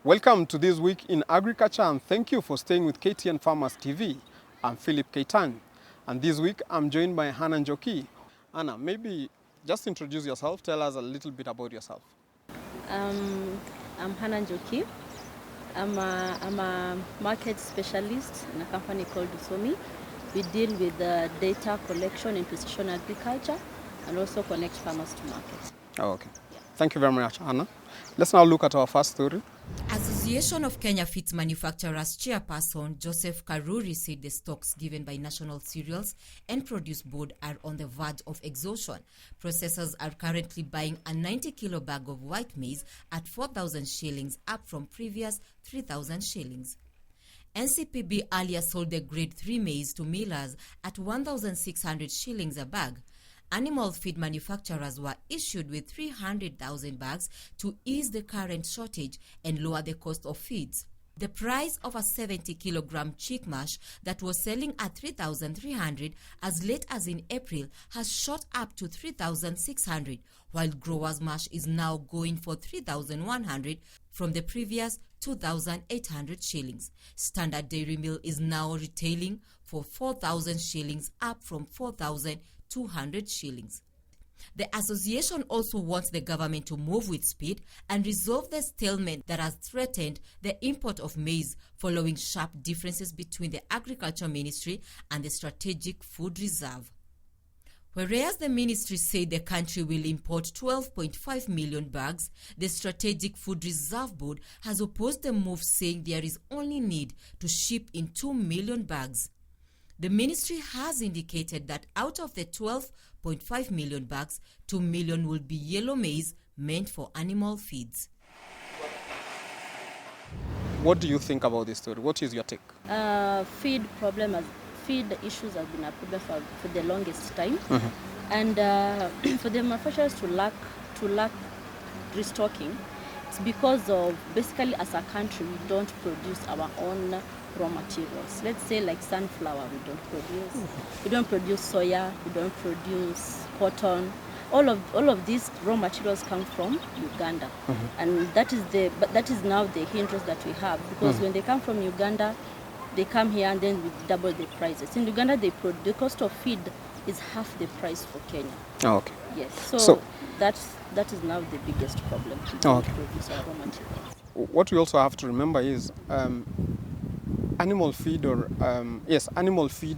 Welcome to This Week in Agriculture, and thank you for staying with KTN Farmers TV. I'm Philip Keitan, and this week I'm joined by Hannah Njoki. Anna, maybe just introduce yourself, tell us a little bit about yourself. I'm Hannah Njoki. I'm a market specialist in a company called Usomi. We deal with data collection in precision agriculture and also connect farmers to markets. Oh, okay. Yeah. Thank you very much, Anna. Let's now look at our first story. Association of Kenya Feeds Manufacturers chairperson Joseph Karuri said the stocks given by National Cereals and Produce Board are on the verge of exhaustion. Processors are currently buying a 90-kilo bag of white maize at 4,000 shillings, up from previous 3,000 shillings. NCPB earlier sold the grade 3 maize to millers at 1,600 shillings a bag. Animal feed manufacturers were issued with 300,000 bags to ease the current shortage and lower the cost of feeds. The price of a 70-kilogram chick mash that was selling at 3,300 as late as in April has shot up to 3,600, while growers mash is now going for 3,100 from the previous 2,800 shillings. Standard dairy meal is now retailing for 4,000 shillings, up from 4,200 shillings. The association also wants the government to move with speed and resolve the stalemate that has threatened the import of maize following sharp differences between the Agriculture Ministry and the Strategic Food Reserve. Whereas the ministry said the country will import 12.5 million bags, the Strategic Food Reserve Board has opposed the move, saying there is only need to ship in 2 million bags. The ministry has indicated that out of the 12.5 million bags, 2 million will be yellow maize meant for animal feeds. What do you think about this story? What is your take? Feed issues have been a problem for the longest time, and for the manufacturers to lack restocking, it's because of basically as a country we don't produce our own raw materials. Let's say like sunflower, we don't produce. We don't produce soya. We don't produce cotton. All of these raw materials come from Uganda, and that is now the hindrance that we have, because when they come from Uganda, they come here and then we double the prices. In Uganda, the cost of feed is half the price for Kenya. Oh, okay. Yes. So that is now the biggest problem. We don't produce our raw materials. What we also have to remember is animal feed animal feed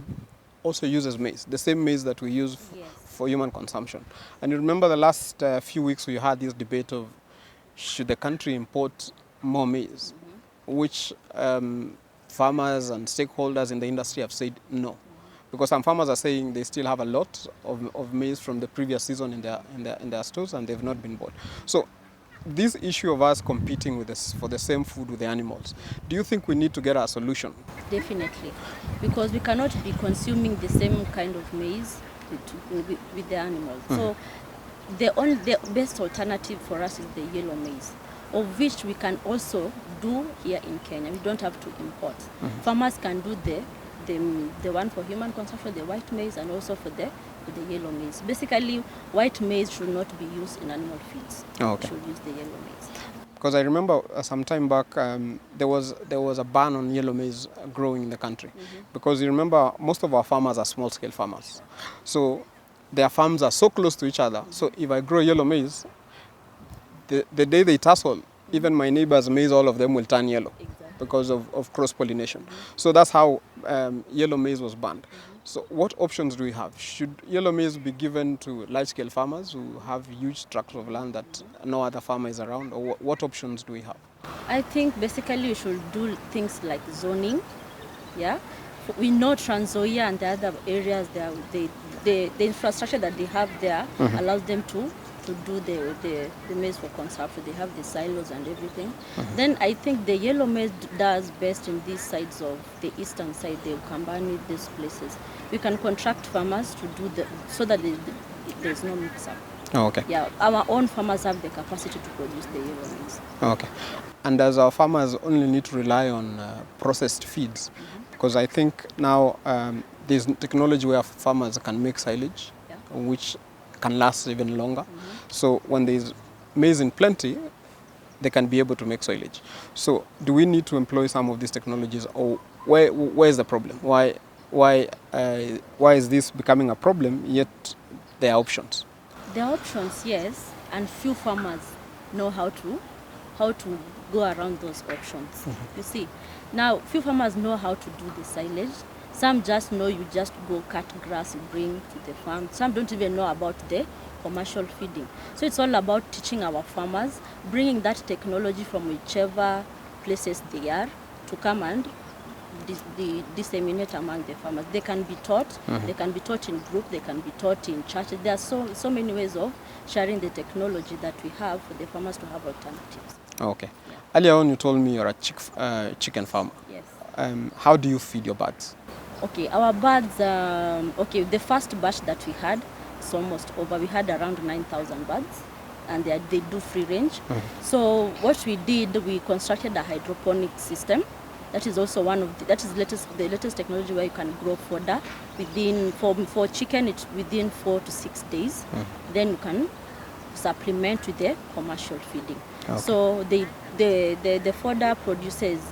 also uses maize, the same maize that we use for human consumption. And you remember the last few weeks we had this debate of should the country import more maize, which farmers and stakeholders in the industry have said no. Because some farmers are saying they still have a lot of maize from the previous season in their stores and they've not been bought. So this issue of us competing for the same food with the animals, do you think we need to get a solution? Definitely, because we cannot be consuming the same kind of maize with the animals. So the best alternative for us is the yellow maize, of which we can also do here in Kenya. We don't have to import. Farmers can do the one for human consumption, the white maize, and also for the yellow maize. Basically, white maize should not be used in animal feeds. Oh, okay. We should use the yellow maize. Because I remember some time back there was a ban on yellow maize growing in the country. Because you remember most of our farmers are small-scale farmers. So their farms are so close to each other. So if I grow yellow maize, the day they tussle, even my neighbor's maize, all of them will turn yellow. Exactly. Because of cross-pollination. So that's how yellow maize was banned. So what options do we have? Should yellow maize be given to large-scale farmers who have huge tracts of land that no other farmer is around? Or what options do we have? I think basically we should do things like zoning. Yeah, we know Trans Nzoia and the other areas there, the infrastructure that they have there allows them to do the maize for consumption. They have the silos and everything. Then I think the yellow maize does best in these sides of the eastern side, the Ukambani, these places. We can contract farmers to do so that there's no mix-up. Oh, okay. Yeah, our own farmers have the capacity to produce the yellow maize. Okay. And does our farmers only need to rely on processed feeds? Because I think now there's technology where farmers can make silage, which can last even longer. So when there's maize in plenty, they can be able to make silage. So do we need to employ some of these technologies, or where is the problem? Why is this becoming a problem, yet there are options? There are options, yes, and few farmers know how to go around those options. You see, now few farmers know how to do the silage. Some just know you just go cut grass, you bring to the farm. Some don't even know about the commercial feeding. So it's all about teaching our farmers, bringing that technology from whichever places they are to come and disseminate among the farmers. They can be taught. They can be taught in group. They can be taught in churches. There are so many ways of sharing the technology that we have for the farmers to have alternatives. Okay. Yeah. Earlier on, you told me you're a chicken farmer. Yes. How do you feed your birds? Okay, our birds. The first batch that we had is almost over. We had around 9,000 birds, and they do free range. So what we did, we constructed a hydroponic system. That is also the latest technology where you can grow fodder within for chicken. It's within 4 to 6 days. Then you can supplement with the commercial feeding. Okay. So the fodder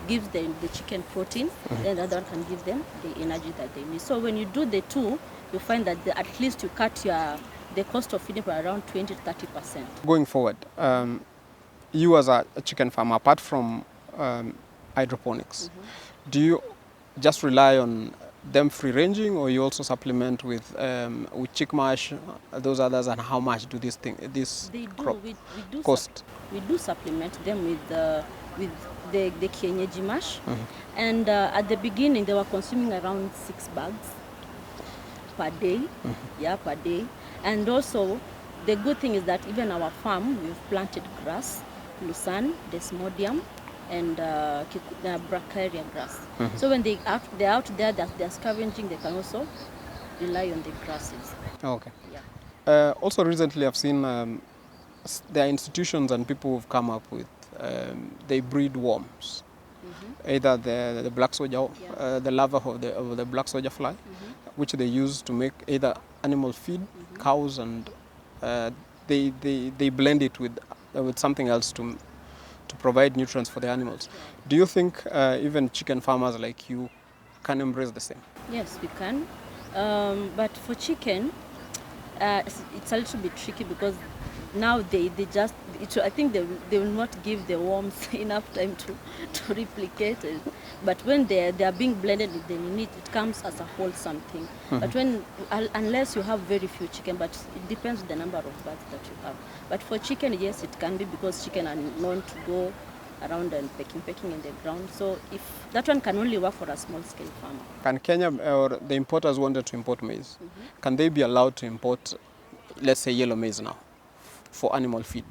gives the chicken protein, then the other one can give them the energy that they need. So when you do the two, you find that at least you cut the cost of feeding by around 20 to 30%. Going forward, you as a chicken farmer, apart from hydroponics, do you just rely on them free ranging, or you also supplement with chick mash, those others, and how much do this crop cost? We do supplement them with the kienyeji mash, and at the beginning they were consuming around 6 bags per day, per day. And also the good thing is that even our farm, we've planted grass, lucerne, desmodium, and bracharia grass. So when they're out there, they're scavenging, they can also rely on the grasses. Okay. Yeah. Also recently I've seen there are institutions and people who've come up with, they breed worms. Either the black soldier, the larva of the black soldier fly, which they use to make either animal feed, cows, and they blend it with something else to provide nutrients for the animals. Do you think even chicken farmers like you can embrace the same? Yes, we can. But for chicken, it's a little bit tricky because now I think they will not give the worms enough time to replicate it. But when they are being blended with the meat, it comes as a wholesome thing. But unless you have very few chicken, but it depends on the number of birds that you have. But for chicken, yes, it can be, because chicken are known to go around and pecking in the ground. So if that one can only work for a small scale farmer. Can Kenya, or the importers wanted to import maize, can they be allowed to import, let's say, yellow maize now for animal feed?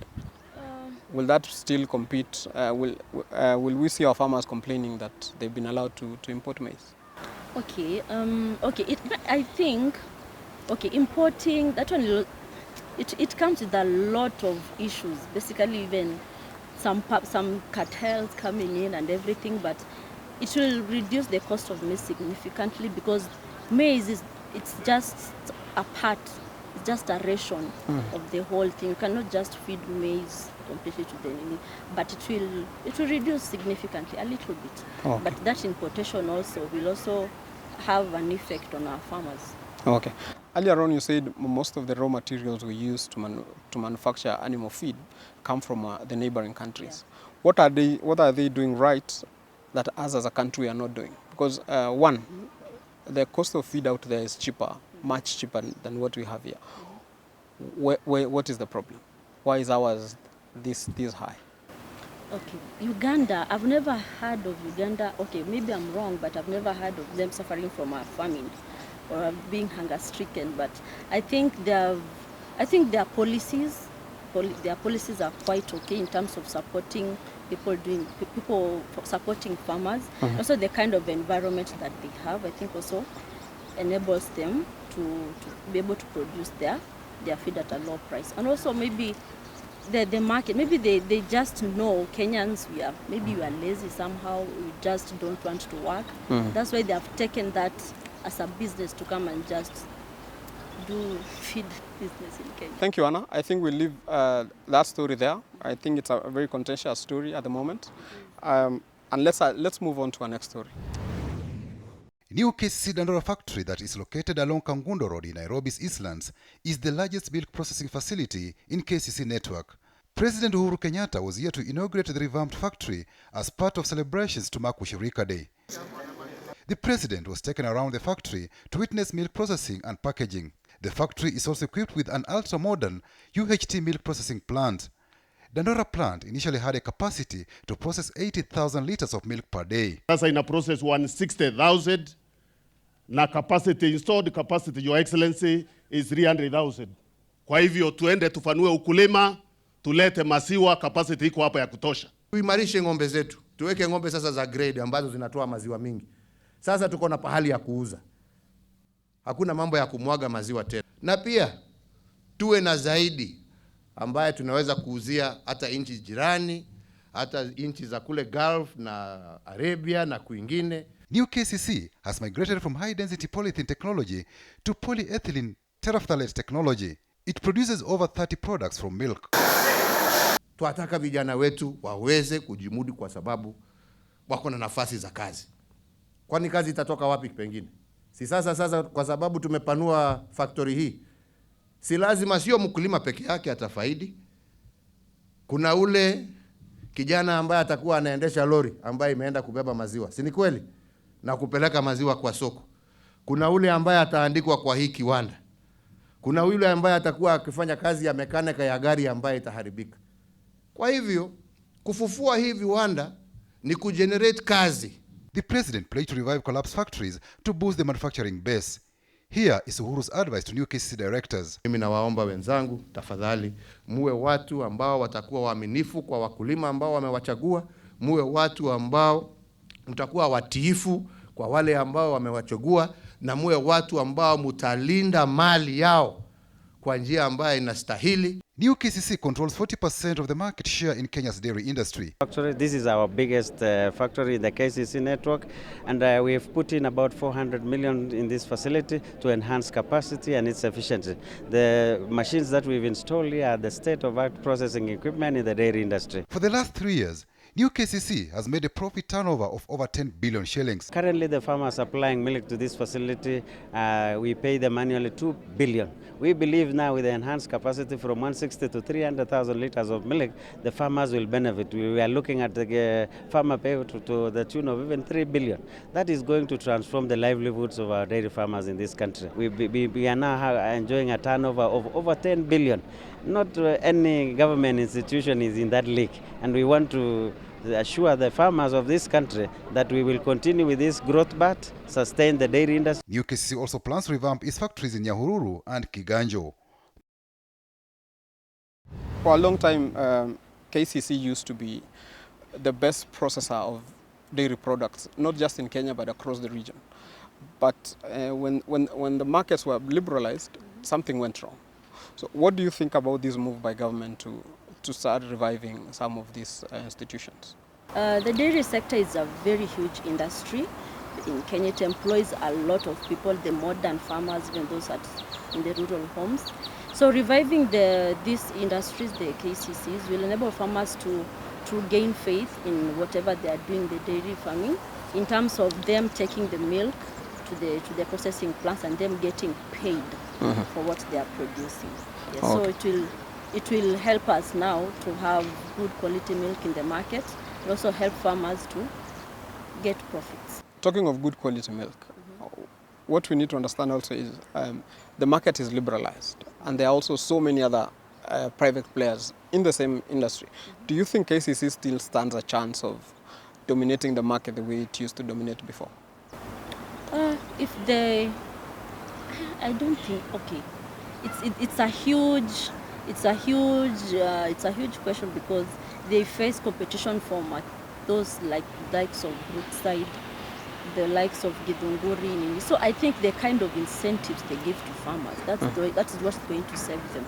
Will that still compete? Will we see our farmers complaining that they've been allowed to import maize? Okay. I think importing that one, it comes with a lot of issues. Basically, even some cartels coming in and everything, but it will reduce the cost of maize significantly, because maize it's just a part, it's just a ration of the whole thing. You cannot just feed maize completely to the enemy, but it will reduce significantly a little bit. Okay. But that importation also will also have an effect on our farmers. Okay. Earlier on, you said most of the raw materials we use to manufacture animal feed come from the neighboring countries. Yeah. What are they doing right that us as a country are not doing? Because one, the cost of feed out there is cheaper, much cheaper than what we have here. What is the problem? Why is ours this high? Okay, Uganda, I've never heard of Uganda. Okay, maybe I'm wrong, but I've never heard of them suffering from a famine or being hunger stricken. But I think their policies are quite okay in terms of supporting people supporting farmers. Also, the kind of environment that they have, I think, also enables them to be able to produce their feed at a low price. And also maybe the market, maybe they just know Kenyans, maybe we are lazy somehow, we just don't want to work. That's why they have taken that as a business to come and just do feed business in Kenya. Thank you, Anna. I think we'll leave that story there. I think it's a very contentious story at the moment. And let's move on to our next story. New KCC Dandora factory that is located along Kangundo Road in Nairobi's Eastlands is the largest milk processing facility in KCC network. President Uhuru Kenyatta was here to inaugurate the revamped factory as part of celebrations to mark Ushirika Day. The president was taken around the factory to witness milk processing and packaging. The factory is also equipped with an ultra-modern UHT milk processing plant. Dandora plant initially had a capacity to process 80,000 liters of milk per day. Sasa ina process 160,000 na installed capacity, Your Excellency, is 300,000. Kwa hivyo tuende tufanue ukulima, tulete maziwa, capacity iko hapa ya kutosha. Tuimarishe ng'ombe zetu. Tuweke ng'ombe sasa za grade ambazo zinatoa maziwa mingi. Sasa tuko na pahali ya kuuza. Hakuna mambo ya kumwaga maziwa tena. Na pia tuwe na zaidi ambaye tunaweza kuuzia hata nchi jirani, hata nchi za kule Gulf na Arabia na kwingine. New KCC has migrated from high-density polyethylene technology to polyethylene terephthalate technology. It produces over 30 products from milk. Tuataka vijana wetu waweze kujimudu kwa sababu wako na nafasi za kazi. Kwani kazi itatoka wapi pengine? Si sasa kwa sababu tumepanua factory hii. Si lazima sio mkulima peke yake atafaidi. Kuna ule kijana ambaye atakuwa anaendesha lori ambaye imeenda kubeba maziwa. Si ni kweli? Na kupeleka maziwa kwa soko. Kuna ule ambaye ataandikwa kwa hii kiwanda. Kuna yule ambaye atakuwa akifanya kazi ya mekanika ya gari ambaye itaharibika. Kwa hivyo, kufufua hii viwanda ni kugenerate kazi. The president pledged to revive collapsed factories to boost the manufacturing base. Here is Uhuru's advice to new KCC directors. Mimi nawaomba wenzangu, tafadhali muwe watu ambao watakuwa waaminifu kwa wakulima ambao wamewachagua, muwe watu ambao mtakuwa watiifu kwa wale ambao wamewachagua, na muwe watu ambao mtalinda mali yao kwa njia ambayo inastahili. New KCC controls 40% of the market share in Kenya's dairy industry. Actually, this is our biggest factory in the KCC network, and we have put in about 400 million in this facility to enhance capacity and its efficiency. The machines that we've installed here are the state-of-art processing equipment in the dairy industry. For the last 3 years, New KCC has made a profit turnover of over 10 billion shillings. Currently, the farmers supplying milk to this facility, we pay them annually 2 billion. We believe now with the enhanced capacity from 160 to 300,000 liters of milk, the farmers will benefit. We are looking at the farmer pay to the tune of even 3 billion. That is going to transform the livelihoods of our dairy farmers in this country. We are now enjoying a turnover of over 10 billion. Not any government institution is in that league, and we want to assure the farmers of this country that we will continue with this growth path, sustain the dairy industry. New KCC also plans to revamp its factories in Nyahururu and Kiganjo. For a long time, KCC used to be the best processor of dairy products, not just in Kenya but across the region. But when the markets were liberalized, something went wrong. So what do you think about this move by government to start reviving some of these institutions? The dairy sector is a very huge industry. In Kenya, it employs a lot of people, the modern farmers, even those in the rural homes. So reviving these industries, the KCCs, will enable farmers to gain faith in whatever they are doing, the dairy farming, in terms of them taking the milk to the processing plants and them getting paid for what they are producing. Yes, okay. So it will help us now to have good quality milk in the market. It also help farmers to get profits. Talking of good quality milk, what we need to understand also is the market is liberalized, and there are also so many other private players in the same industry. Do you think KCC still stands a chance of dominating the market the way it used to dominate before? I don't think. Okay, it's a huge question because they face competition from those likes of Brookside, the likes of Githunguri. So I think the kind of incentives they give to farmers, that is what's going to serve them.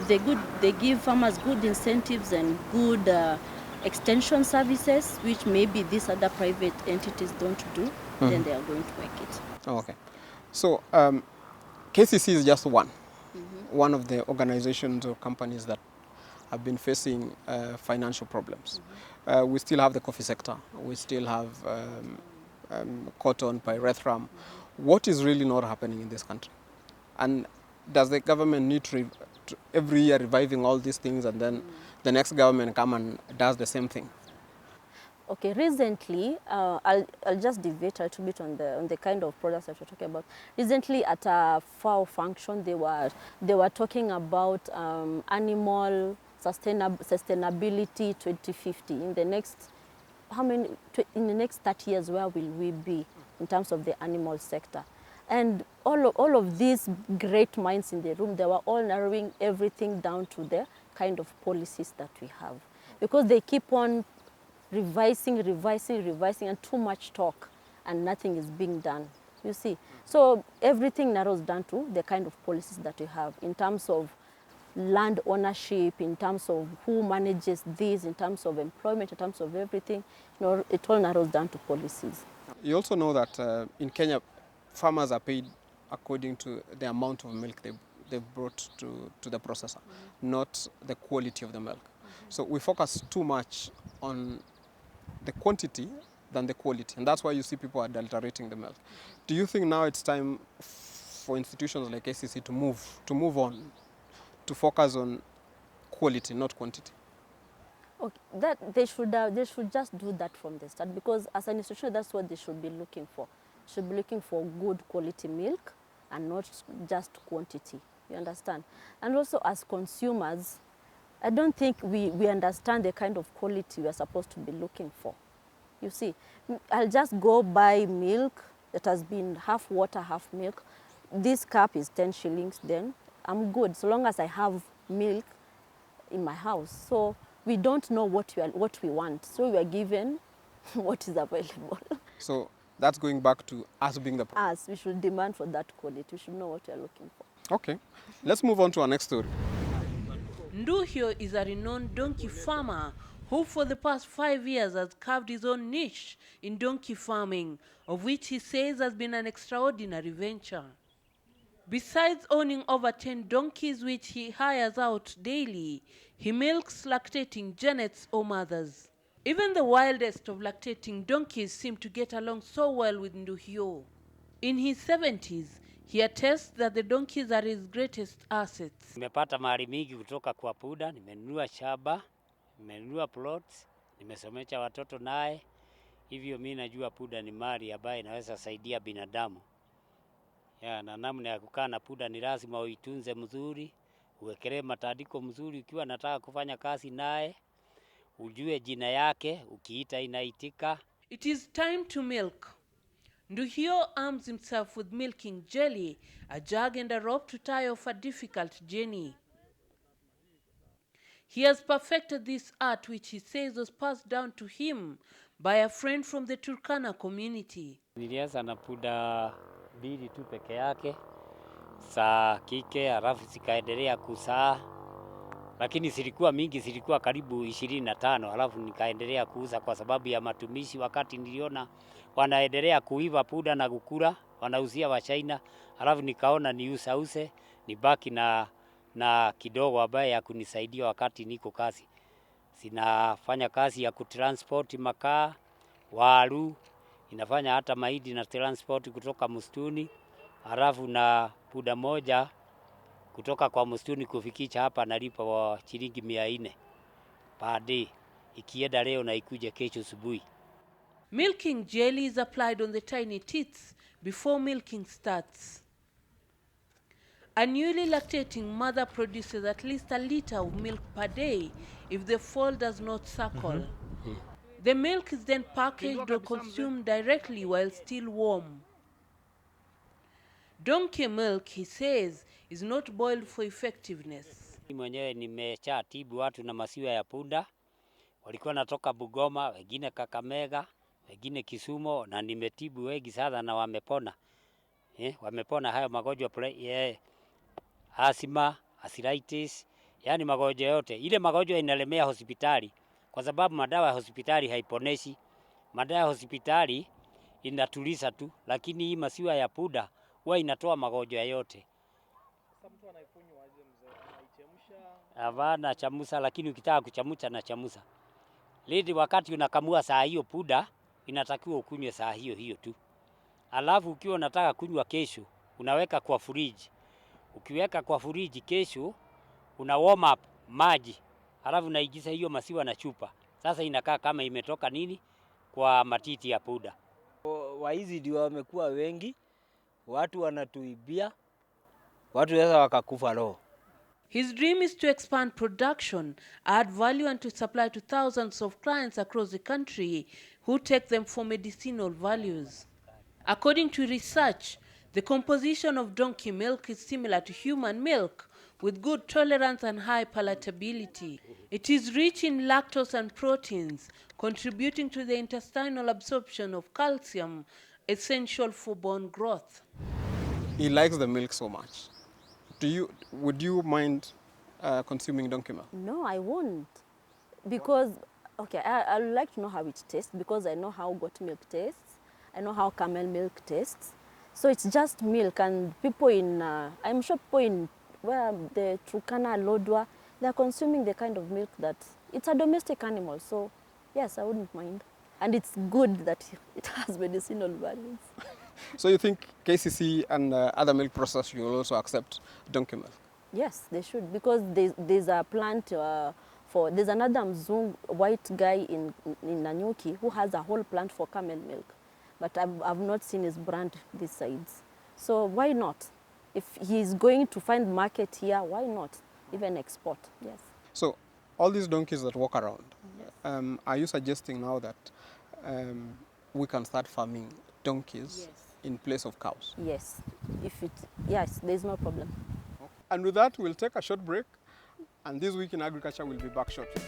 If they give farmers good incentives and good extension services, which maybe these other private entities don't do, then they are going to make it. Oh, okay. So KCC is just one of the organizations or companies that have been facing financial problems. We still have the coffee sector. We still have cotton, pyrethrum. What is really not happening in this country? And does the government need to every year reviving all these things, and then the next government come and does the same thing? Okay, recently, I'll just deviate a little bit on the kind of products that we're talking about. Recently, at a FAO function, they were talking about animal sustainability 2050. In the next in the next 30 years, where will we be in terms of the animal sector? And all of these great minds in the room, they were all narrowing everything down to the kind of policies that we have, because they keep on revising, and too much talk, and nothing is being done, you see. So everything narrows down to the kind of policies that we have in terms of land ownership, in terms of who manages this, in terms of employment, in terms of everything. You know, it all narrows down to policies. You also know that in Kenya, farmers are paid according to the amount of milk they've brought to the processor, not the quality of the milk. So we focus too much on the quantity than the quality, and that's why you see people adulterating the milk. Do you think now it's time for institutions like ACC to move on, to focus on quality, not quantity? Okay, that they should just do that from the start, because as an institution, that's what they should be looking for. Should be looking for good quality milk and not just quantity. You understand? And also, as consumers, I don't think we understand the kind of quality we are supposed to be looking for. You see, I'll just go buy milk that has been half water, half milk. This cup is 10 shillings, then I'm good, so long as I have milk in my house. So we don't know what we want, so we are given what is available. So that's going back to us being the problem. Us, we should demand for that quality. We should know what we are looking for. Okay, let's move on to our next story. Nduhio is a renowned donkey farmer who for the past 5 years has carved his own niche in donkey farming, of which he says has been an extraordinary venture. Besides owning over 10 donkeys which he hires out daily, he milks lactating genets or mothers. Even the wildest of lactating donkeys seem to get along so well with Nduhio. In his 70s, he attests that the donkeys are his greatest assets. Nimepata mali mingi kutoka kwa puda, nimenunua shamba, nimenunua plots, nimesomesha watoto naye. Hivyo mimi najua puda ni mali ambayo inaweza saidia binadamu. Na namna ya kukaa na puda ni lazima uitunze mzuri, uwekelee matandiko mzuri ukiwa nataka kufanya kazi naye, ujue jina yake, ukiita inaitika. It is time to milk. Nduhio arms himself with milking jelly, a jug and a rope to tie off a difficult journey. He has perfected this art, which he says was passed down to him by a friend from the Turkana community. Nilianza na puda 2 tu peke yake, saa kike, halafu zikaendelea kuzaa. Lakini zilikuwa mingi, zilikuwa karibu 25, halafu nikaendelea kuuza kwa sababu ya matumishi. Wakati niliona wanaendelea kuiva puda na kukula, wanauzia wa China, halafu nikaona niusause, nibaki na kidogo ambaye ya kunisaidia wakati niko kazi. Sinafanya kazi ya kutransport makaa, waru, inafanya hata mahindi na transport kutoka msituni, halafu na puda moja kutoka kwa msituni kufikisha hapa nalipa wa shilingi 400 per day. Ikienda leo na ikuje kesho asubuhi. Milking jelly is applied on the tiny teats before milking starts. A newly lactating mother produces at least a liter of milk per day if the foal does not suckle. The milk is then packaged or consumed directly while still warm. Donkey milk, he says, is not boiled for effectiveness. Mwenyewe nimeshatibu watu na maziwa ya punda. Walikuwa natoka Bugoma, wengine Kakamega, wengine Kisumu, na nimetibu wengi sana na wamepona. Wamepona hayo magonjwa asthma, arthritis, yani magonjwa yote. Ile magonjwa inalemea hospitali kwa sababu madawa ya hospitali haiponeshi. Madawa ya hospitali inatuliza tu, lakini hii maziwa ya puda huwa inatoa magonjwa yote. Havana chamusa, lakini ukitaka kuchamucha na chamusa. Lady, wakati unakamua saa hiyo puda, inatakiwa ukunywe saa hiyo hiyo tu. Alafu ukiwa unataka kunywa kesho, unaweka kwa fridge. Ukiweka kwa fridge kesho, una warm up maji. Alafu unaigiza hiyo maziwa na chupa. Sasa inakaa kama imetoka nini kwa matiti ya puda. Waizi ndio wamekuwa wengi, watu wanatuibia, watu sasa wakakufa roho. His dream is to expand production, add value and to supply to thousands of clients across the country who take them for medicinal values. According to research, the composition of donkey milk is similar to human milk with good tolerance and high palatability. It is rich in lactose and proteins, contributing to the intestinal absorption of calcium, essential for bone growth. He likes the milk so much. Would you mind consuming donkey milk? No, I won't. Because, okay, I would like to know how it tastes because I know how goat milk tastes. I know how camel milk tastes. So it's just milk, and people in, I'm sure people in where the Turkana, Lodwar, they're consuming the kind of milk that, it's a domestic animal. So yes, I wouldn't mind. And it's good that it has medicinal values. So you think KCC and other milk processors will also accept donkey milk? Yes, they should, because there's a plant there's another Mzungu, white guy in Nanyuki who has a whole plant for camel milk. But I've not seen his brand these sides. So why not? If he's going to find market here, why not? Even export, yes. So all these donkeys that walk around, are you suggesting now that we can start farming donkeys in place of cows? Yes, yes, there's no problem. And with that, we'll take a short break, and This Week in Agriculture will be back shortly.